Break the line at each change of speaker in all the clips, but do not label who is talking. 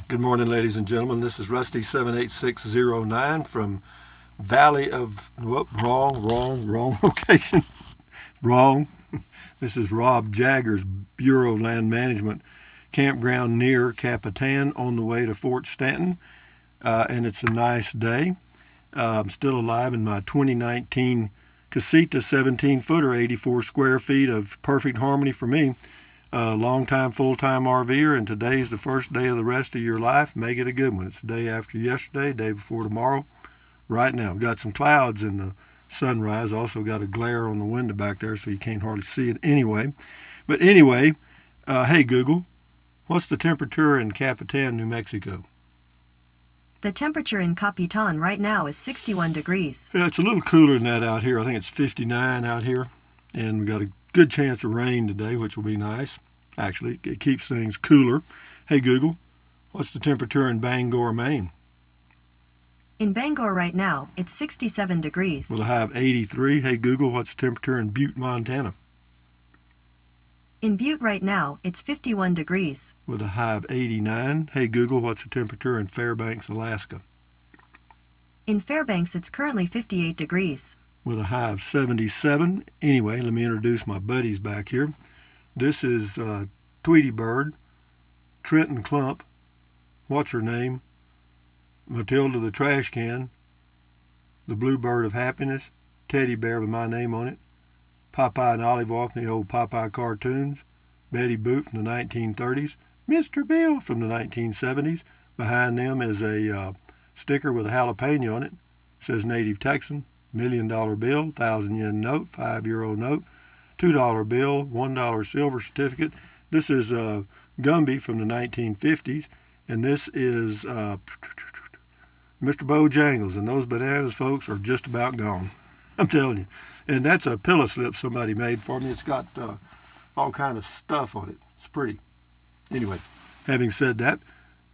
Good morning, ladies and gentlemen. This is Rusty 78609 from Valley of, whoop, wrong location. Wrong. This is Rob Jagger's Bureau of Land Management campground near Capitan on the way to Fort Stanton. And it's a nice day. I'm still alive in my 2019 Casita 17-footer, 84 square feet of perfect harmony for me. Long-time, full-time RVer, and today's the first day of the rest of your life. Make it a good one. It's the day after yesterday, day before tomorrow. Right now, we've got some clouds in the sunrise. Also got a glare on the window back there, so you can't hardly see it anyway. But anyway, hey Google, what's the temperature in Capitan, New Mexico?
The temperature in Capitan right now is 61 degrees.
Yeah, it's a little cooler than that out here. I think it's 59 out here, and we got a good chance of rain today, which will be nice. Actually, it keeps things cooler. Hey Google, what's the temperature in Bangor, Maine?
In Bangor right now, it's 67 degrees.
With a high of 83. Hey Google, what's the temperature in Butte, Montana?
In Butte right now, it's 51 degrees.
With a high of 89. Hey Google, what's the temperature in Fairbanks, Alaska?
In Fairbanks, it's currently 58 degrees.
With a high of 77. Anyway, let me introduce my buddies back here. This is Tweety Bird, Trenton Clump, what's her name? Matilda the Trash Can, the Bluebird of Happiness, Teddy Bear with my name on it, Popeye and Olive Oil from the old Popeye cartoons, Betty Boop from the 1930s, Mr. Bill from the 1970s. Behind them is a sticker with a jalapeno on it. It says Native Texan, $1 million bill, 1,000 yen note, 5-euro note, $2 bill, $1 silver certificate. This is Gumby from the 1950s, and this is Mr. Bojangles, and those bananas, folks, are just about gone. I'm telling you. And that's a pillow slip somebody made for me. It's got all kind of stuff on it. It's pretty. Anyway, having said that,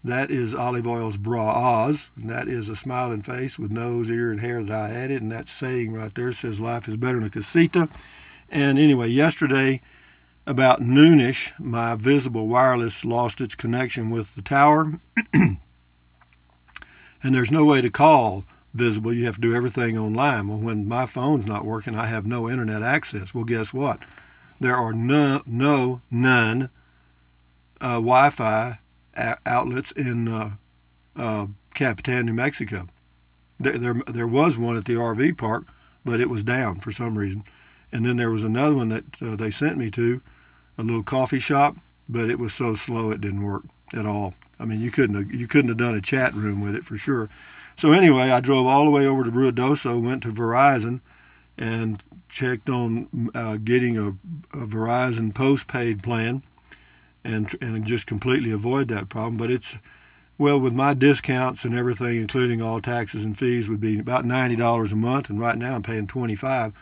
that is Olive Oil's Bra Oz, and that is a smiling face with nose, ear, and hair that I added, and that saying right there says life is better than a casita. And anyway, yesterday, about noonish, my Visible Wireless lost its connection with the tower, and there's no way to call Visible. You have to do everything online. Well, when my phone's not working, I have no internet access. Well, guess what? There are none Wi-Fi outlets in Capitan, New Mexico. There was one at the RV park, but it was down for some reason. And then there was another one that they sent me to, a little coffee shop, but it was so slow it didn't work at all. I mean, you couldn't have done a chat room with it for sure. So anyway, I drove all the way over to Ruidoso, went to Verizon, and checked on getting a Verizon postpaid plan, and just completely avoid that problem. But it's, well, with my discounts and everything, including all taxes and fees, would be about $90 a month, and right now I'm paying $25.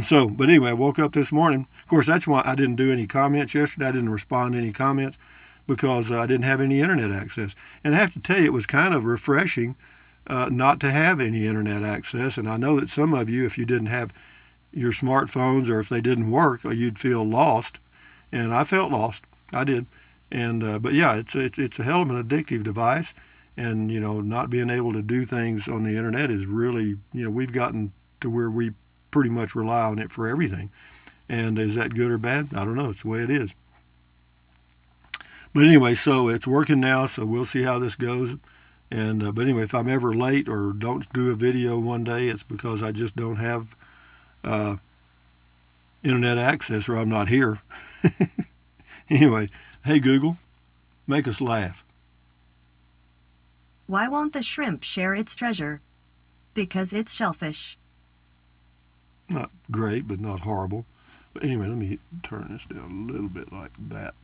So, but anyway, I woke up this morning. Of course, that's why I didn't do any comments yesterday. I didn't respond to any comments because I didn't have any internet access. And I have to tell you, it was kind of refreshing not to have any internet access. And I know that some of you, if you didn't have your smartphones or if they didn't work, you'd feel lost. And I felt lost. I did. And but yeah, it's a hell of an addictive device. And not being able to do things on the internet is really, we've gotten to where we pretty much rely on it for everything. And is that good or bad? I don't know. It's the way it is. But anyway, so it's working now, so we'll see how this goes. And but anyway, if I'm ever late or don't do a video one day, it's because I just don't have internet access or I'm not here. Anyway, hey Google, make us laugh.
Why won't the shrimp share its treasure? Because it's shellfish.
Not great, but not horrible. But anyway, let me turn this down a little bit like that.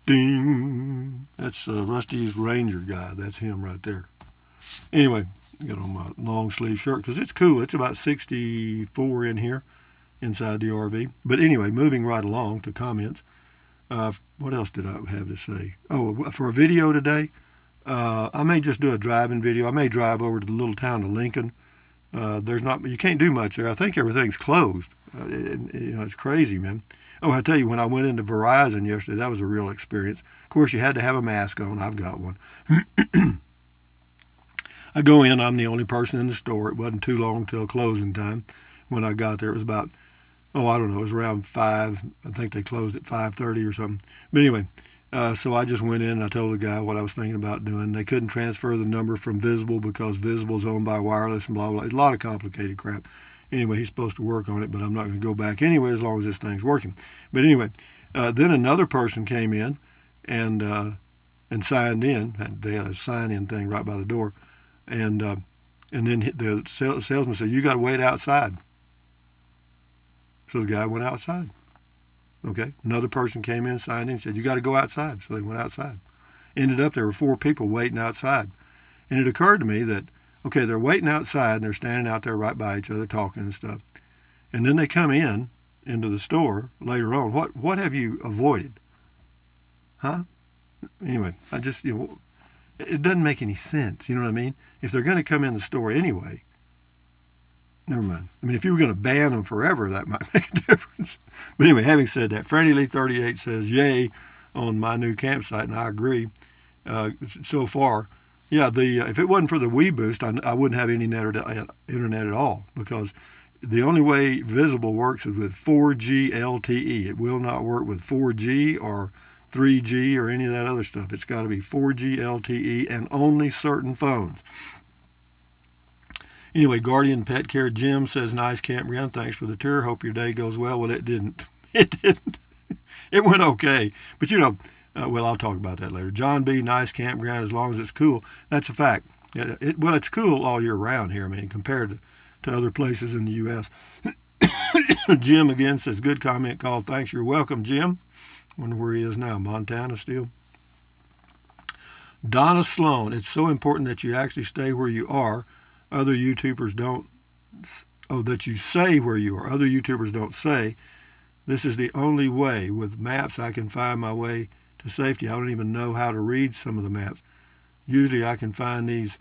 Ding! That's Rusty's Ranger guy. That's him right there. Anyway, I got on my long sleeve shirt because it's cool. It's about 64 in here inside the RV. But anyway, moving right along to comments. What else did I have to say? Oh, for a video today, I may just do a driving video. I may drive over to the little town of Lincoln. You can't do much there. I think everything's closed. It's crazy, man. Oh, I tell you, when I went into Verizon yesterday, that was a real experience. Of course, you had to have a mask on. I've got one. I go in. I'm the only person in the store. It wasn't too long till closing time. When I got there, it was about, oh, I don't know, it was around 5. I think they closed at 5:30 or something. But anyway, so I just went in and I told the guy what I was thinking about doing. They couldn't transfer the number from Visible because Visible is owned by Wireless and blah, blah. It's a lot of complicated crap. Anyway, he's supposed to work on it, but I'm not going to go back anyway as long as this thing's working. But anyway, then another person came in and signed in. They had a sign-in thing right by the door. And then the salesman said, "You got to wait outside." So the guy went outside. Okay. Another person came in, signed in, said, "You got to go outside." So they went outside. Ended up there were 4 people waiting outside. And it occurred to me that, okay, they're waiting outside and they're standing out there right by each other talking and stuff. And then they come into the store later on. What have you avoided? Huh? Anyway, I just, it doesn't make any sense. You know what I mean? If they're going to come in the store anyway, never mind. I mean, if you were going to ban them forever, that might make a difference. But anyway, having said that, Freddie Lee 38 says, yay, on my new campsite, and I agree so far. Yeah, if it wasn't for the WeBoost, I wouldn't have any internet at all, because the only way Visible works is with 4G LTE. It will not work with 4G or 3G or any of that other stuff. It's got to be 4G LTE and only certain phones. Anyway, Guardian Pet Care Jim says, nice campground. Thanks for the tour. Hope your day goes well. Well, it didn't. It didn't. It went okay. But, well, I'll talk about that later. John B., nice campground as long as it's cool. That's a fact. Well, it's cool all year round here, I mean, compared to other places in the U.S. Jim again says, good comment call. Thanks. You're welcome, Jim. Wonder where he is now. Montana still. Donna Sloan, it's so important that you actually stay where you are. Other YouTubers don't. Oh, that you say where you are. Other YouTubers don't say. This is the only way. With maps, I can find my way to safety. I don't even know how to read some of the maps. Usually I can find these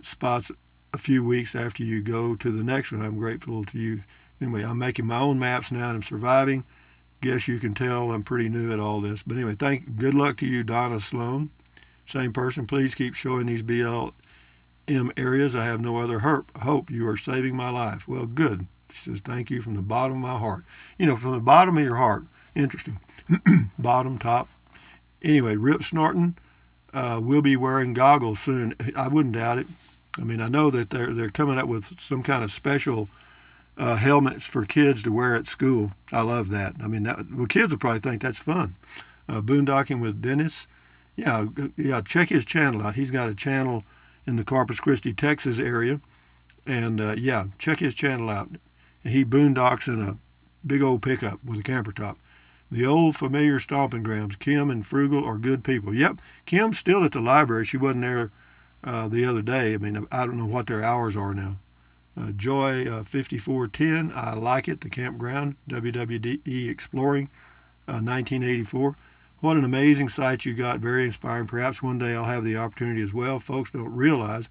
spots a few weeks after you go to the next one. I'm grateful to you. Anyway, I'm making my own maps now and I'm surviving. Guess you can tell I'm pretty new at all this. But anyway, good luck to you, Donna Sloan. Same person. Please keep showing these BLM areas. I have no other hope. You are saving my life. Well, good. She says, thank you from the bottom of my heart. From the bottom of your heart. Interesting. Bottom, top. Anyway, Rip Snorton will be wearing goggles soon. I wouldn't doubt it. I mean, I know that they're coming up with some kind of special helmets for kids to wear at school. I love that. I mean, kids will probably think that's fun. Boondocking with Dennis. Yeah, check his channel out. He's got a channel in the Corpus Christi, Texas area. And, check his channel out. He boondocks in a big old pickup with a camper top. The old familiar stomping grounds. Kim and Frugal are good people. Yep, Kim's still at the library. She wasn't there the other day. I mean, I don't know what their hours are now. Joy 5410, I like it. The campground, WWDE Exploring, 1984. What an amazing site you got. Very inspiring. Perhaps one day I'll have the opportunity as well. Folks don't realize,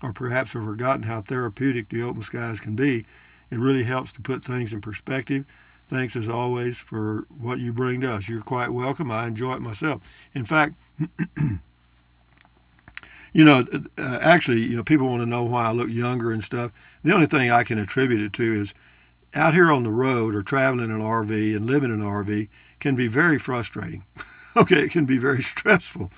or perhaps have forgotten, how therapeutic the open skies can be. It really helps to put things in perspective. Thanks as always for what you bring to us. You're quite welcome. I enjoy it myself. In fact, actually, people want to know why I look younger and stuff. The only thing I can attribute it to is out here on the road or traveling in an RV and living in an RV can be very frustrating. Okay, it can be very stressful.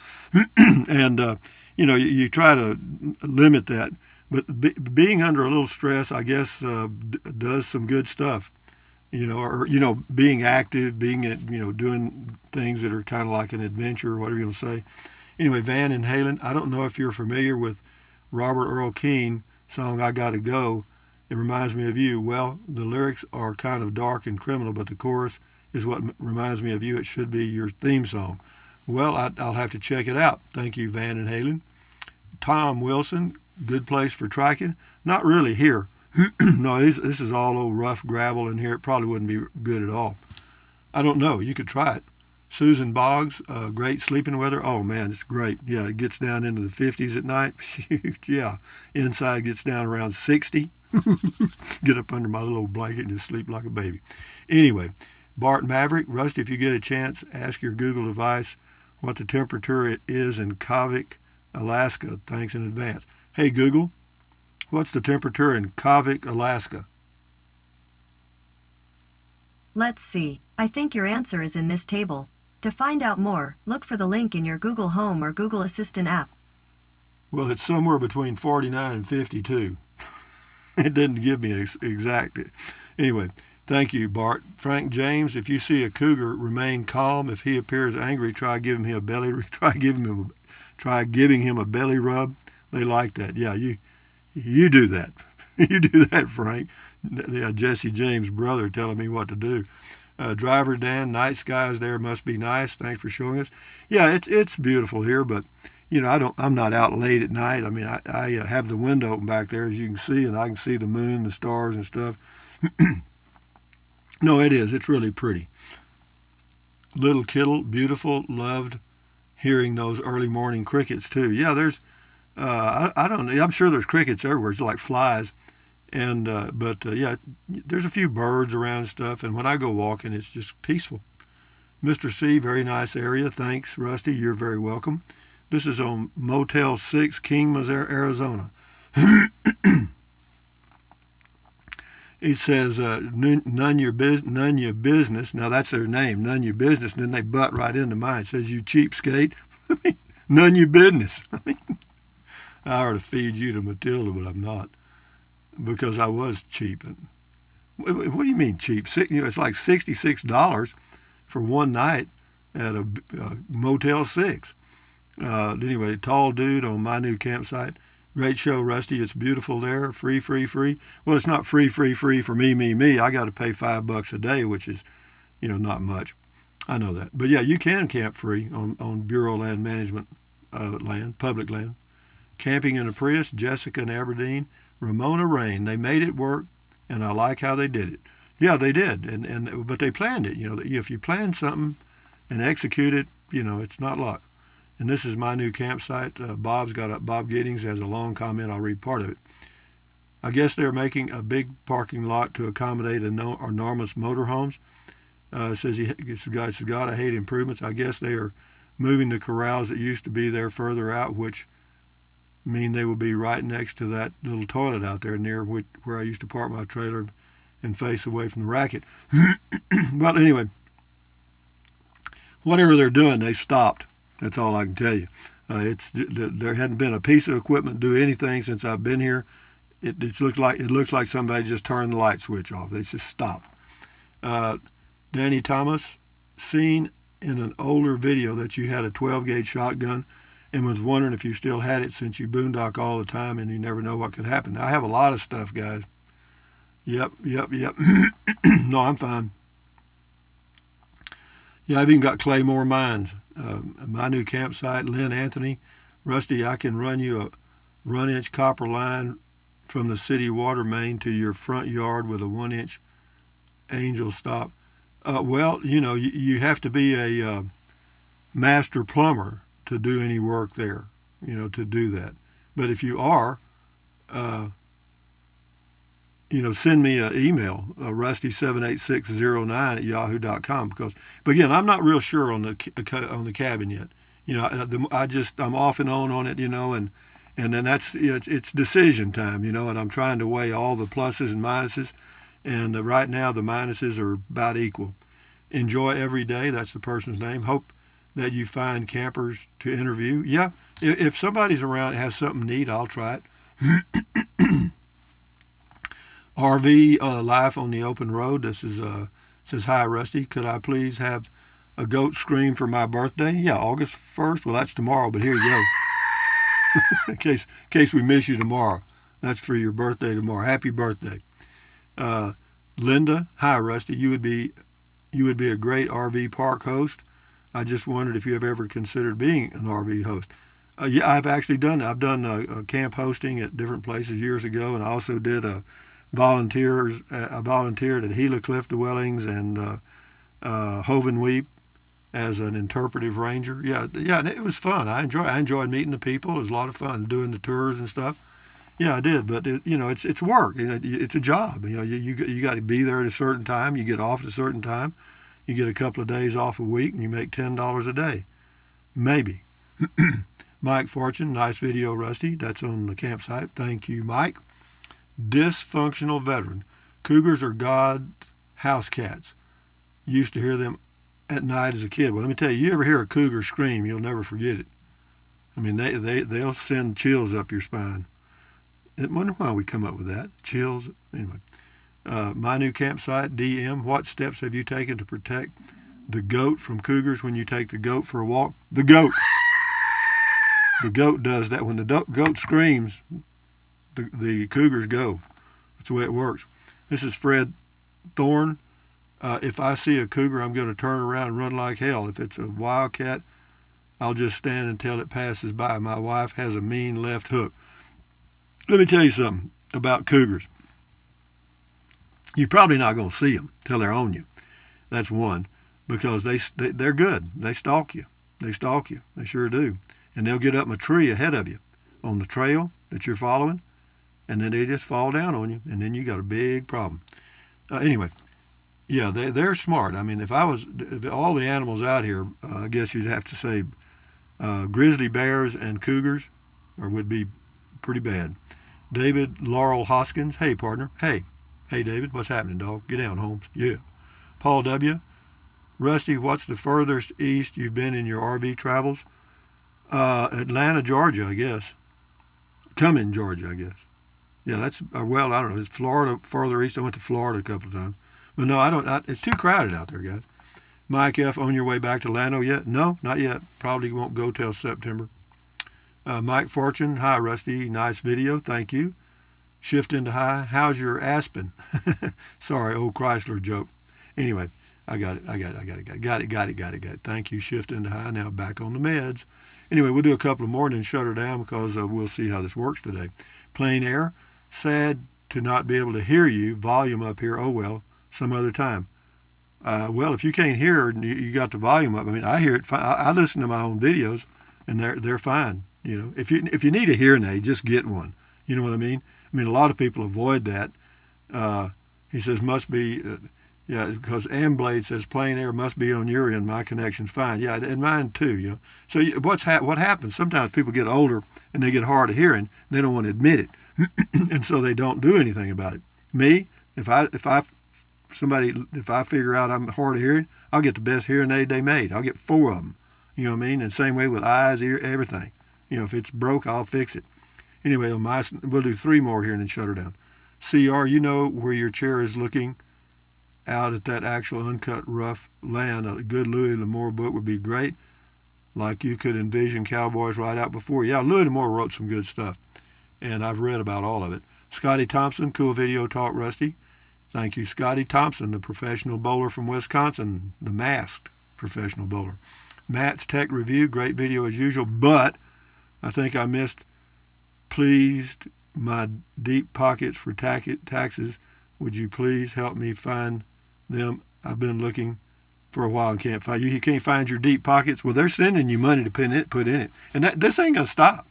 And, you try to limit that. But being under a little stress, I guess, does some good stuff. Being active, doing things that are kind of like an adventure, or whatever you're going to say. Anyway, Van and Halen, I don't know if you're familiar with Robert Earl Keen song, I Gotta Go. It reminds me of you. Well, the lyrics are kind of dark and criminal, but the chorus is what reminds me of you. It should be your theme song. Well, I'll have to check it out. Thank you, Van and Halen. Tom Wilson, good place for triking. Not really here. No, this is all old rough gravel in here. It probably wouldn't be good at all. I don't know. You could try it. Susan Boggs, great sleeping weather. Oh, man, it's great. Yeah, it gets down into the 50s at night. Yeah, inside gets down around 60. Get up under my little blanket and just sleep like a baby. Anyway, Bart Maverick, Rusty, if you get a chance, ask your Google device what the temperature is in Kavik, Alaska. Thanks in advance. Hey Google, what's the temperature in Kavik, Alaska?
Let's see. I think your answer is in this table. To find out more, look for the link in your Google Home or Google Assistant app.
Well, it's somewhere between 49 and 52. It didn't give me exact. Anyway, thank you, Bart. Frank James, if you see a cougar, remain calm. If he appears angry, try giving him a belly rub. They like that. Yeah, you do that. You do that, Frank. Jesse James' brother telling me what to do. Driver Dan, night skies there must be nice. Thanks for showing us. Yeah, it's beautiful here, but I'm not out late at night. I mean, I have the window open back there, as you can see, and I can see the moon, the stars, and stuff. No, it is. It's really pretty. Little Kittle, beautiful. Loved hearing those early morning crickets too. Yeah, there's. I don't know. I'm sure there's crickets everywhere. It's like flies. And yeah, there's a few birds around and stuff, and when I go walking, it's just peaceful. Mr. C, very nice area. Thanks, Rusty. You're very welcome. This is on Motel 6, Kingman, Arizona. He says, none your business. Now, that's their name, none your business, and then they butt right into mine. It says, you cheapskate. None your business. I ought to feed you to Matilda, but I'm not. Because I was cheap. What do you mean cheap? It's like $66 for one night at a Motel 6. Anyway, tall dude on my new campsite. Great show, Rusty. It's beautiful there. Free. Well, it's not free for me. I got to pay $5 a day, which is, not much. I know that. But yeah, you can camp free on Bureau of Land Management land, public land. Camping in a Prius, Jessica in Aberdeen. Ramona Rain, they made it work, and I like how they did it. Yeah, they did, but they planned it. If you plan something and execute it, it's not luck. And this is my new campsite. Bob Giddings has a long comment. I'll read part of it. I guess they're making a big parking lot to accommodate enormous motorhomes. It says God, I hate improvements. I guess they are moving the corrals that used to be there further out, which mean they will be right next to that little toilet out there near where I used to park my trailer and face away from the racket. Well, anyway, whatever they're doing, they stopped. That's all I can tell you. There hadn't been a piece of equipment do anything since I've been here. It looks like somebody just turned the light switch off. They just stopped. Danny Thomas, seen in an older video that you had a 12-gauge shotgun and was wondering if you still had it since you boondock all the time and you never know what could happen. Now, I have a lot of stuff, guys. Yep. No, I'm fine. Yeah, I've even got Claymore Mines. My new campsite, Lynn Anthony. Rusty, I can run you a run-inch copper line from the city water main to your front yard with a 1-inch angel stop. Well, you have to be a master plumber to do any work there, to do that. But if you are, send me an email, rusty78609@yahoo.com, but again, I'm not real sure on the cabin yet. I'm off and on it, and then that's, it's decision time, and I'm trying to weigh all the pluses and minuses, and right now the minuses are about equal. Enjoy every day, that's the person's name. Hope that you find campers to interview. Yeah, if somebody's around and has something neat, I'll try it. RV life on the open road. This is says, hi Rusty, could I please have a goat scream for my birthday? Yeah, August 1st. Well, that's tomorrow, but here you go. in case we miss you tomorrow. That's for your birthday tomorrow. Happy birthday. Linda, hi Rusty, you would be a great RV park host. I just wondered if you have ever considered being an RV host. Yeah, I've actually done that. I've done camp hosting at different places years ago, and I also did I volunteered at Gila Cliff Dwellings and Hovenweep as an interpretive ranger. Yeah, it was fun. I enjoyed meeting the people. It was a lot of fun doing the tours and stuff. Yeah, I did, but it's work. It's a job. You got to be there at a certain time. You get off at a certain time. You get a couple of days off a week and you make $10 a day. Maybe. Mike Fortune, nice video, Rusty. That's on the campsite. Thank you, Mike. Dysfunctional veteran. Cougars are God's house cats. Used to hear them at night as a kid. Well, let me tell you, you ever hear a cougar scream, you'll never forget it. I mean, they'll send chills up your spine. I wonder why we come up with that. Chills. Anyway. My new campsite, DM. What steps have you taken to protect the goat from cougars when you take the goat for a walk? The goat. The goat does that. When the goat screams, the cougars go. That's the way it works. This is Fred Thorne. If I see a cougar, I'm going to turn around and run like hell. If it's a wildcat, I'll just stand until it passes by. My wife has a mean left hook. Let me tell you something about cougars. You're probably not going to see them till they're on you. That's one, because they're good. They stalk you. They stalk you. They sure do. And they'll get up in a tree ahead of you on the trail that you're following, and then they just fall down on you, and then you got a big problem. Anyway, yeah, they're smart. I mean, if all the animals out here, I guess you'd have to say grizzly bears and cougars would be pretty bad. David Laurel Hoskins, hey, partner. Hey, David, what's happening, dog? Get down, Holmes. Yeah. Paul W. Rusty, what's the furthest east you've been in your RV travels? Atlanta, Georgia, I guess. Cumming, Georgia, I guess. Yeah, that's, well, I don't know. It's Florida, further east. I went to Florida a couple of times. But no, it's too crowded out there, guys. Mike F., on your way back to Lano yet? No, not yet. Probably won't go till September. Mike Fortune, hi, Rusty. Nice video. Thank you. Shift into high. How's your Aspen? Sorry, old Chrysler joke. Anyway, I got it. Thank you. Shift into high. Now back on the meds. Anyway, we'll do a couple of more and then shut her down because we'll see how this works today. Plain air. Sad to not be able to hear you. Volume up here. Oh, well, some other time. Well, if you can't hear and you got the volume up, I mean, I hear it fine. I listen to my own videos, and they're fine. You know, if you need a hearing aid, just get one. You know what I mean? I mean, a lot of people avoid that. He says, must be, yeah, because Amblade says plain air must be on your end. My connection's fine. Yeah, and mine too, you know. So what happens? Sometimes people get older and they get hard of hearing. And they don't want to admit it. And so they don't do anything about it. Me, if I figure out I'm hard of hearing, I'll get the best hearing aid they made. I'll get 4 of them. You know what I mean? And same way with eyes, ear, everything. You know, if it's broke, I'll fix it. Anyway, we'll do 3 more here and then shut her down. CR, you know where your chair is looking out at that actual uncut rough land. A good Louis L'Amour book would be great. Like you could envision cowboys right out before. Yeah, Louis L'Amour wrote some good stuff. And I've read about all of it. Scotty Thompson, cool video talk, Rusty. Thank you, Scotty Thompson, the professional bowler from Wisconsin, the masked professional bowler. Matt's Tech Review, great video as usual, but I think I missed pleased my deep pockets for taxes. Would you please help me find them? I've been looking for a while and can't find you. You can't find your deep pockets? Well, they're sending you money to put in it. And this ain't going to stop.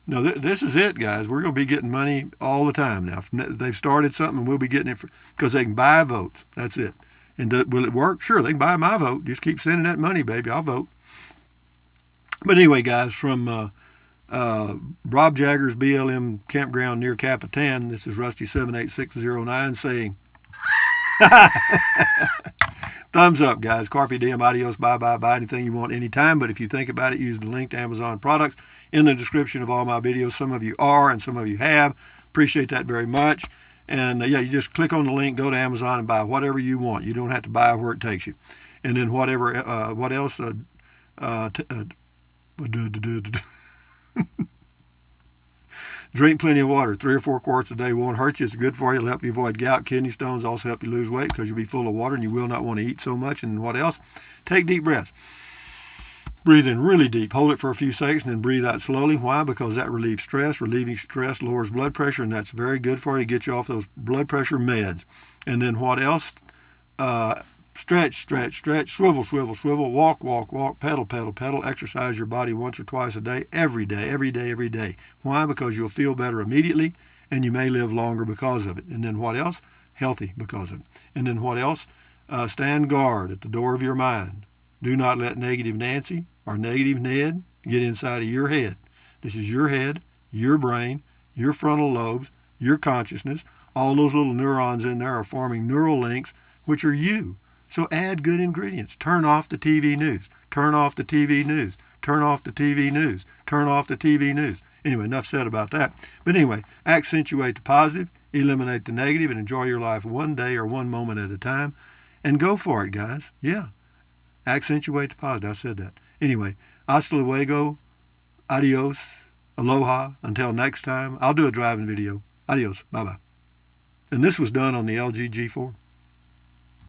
No, this is it, guys. We're going to be getting money all the time now. They've started something, and we'll be getting it because they can buy votes. That's it. And will it work? Sure, they can buy my vote. Just keep sending that money, baby. I'll vote. But anyway, guys, from Rob Jagger's BLM campground near Capitan, this is Rusty78609 saying, thumbs up, guys. Carpe diem, adios, bye, buy anything you want anytime. But if you think about it, use the link to Amazon products in the description of all my videos. Some of you are and some of you have. Appreciate that very much. And yeah, you just click on the link, go to Amazon and buy whatever you want. You don't have to buy where it takes you. And then what else? Drink plenty of water. 3 or 4 quarts a day won't hurt you. It's good for you. It'll help you avoid gout, kidney stones. Also help you lose weight because you'll be full of water and you will not want to eat so much. And what else? Take deep breaths. Breathe in really deep. Hold it for a few seconds and then breathe out slowly. Why? Because that relieves stress. Relieving stress lowers blood pressure, and that's very good for you. Get you off those blood pressure meds. And then what else? Stretch, swivel, walk, pedal. Exercise your body once or twice a day, every day. Why? Because you'll feel better immediately, and you may live longer because of it. And then what else? Healthy because of it. And then what else? stand guard at the door of your mind. Do not let negative Nancy or negative Ned get inside of your head. This is your head, your brain, your frontal lobes, your consciousness. All those little neurons in there are forming neural links, which are you. So add good ingredients. Turn off the TV news. Turn off the TV news. Turn off the TV news. Turn off the TV news. Anyway, enough said about that. But anyway, accentuate the positive, eliminate the negative, and enjoy your life one day or one moment at a time. And go for it, guys. Yeah. Accentuate the positive. I said that. Anyway, hasta luego. Adios. Aloha. Until next time. I'll do a driving video. Adios. Bye-bye. And this was done on the LG G4.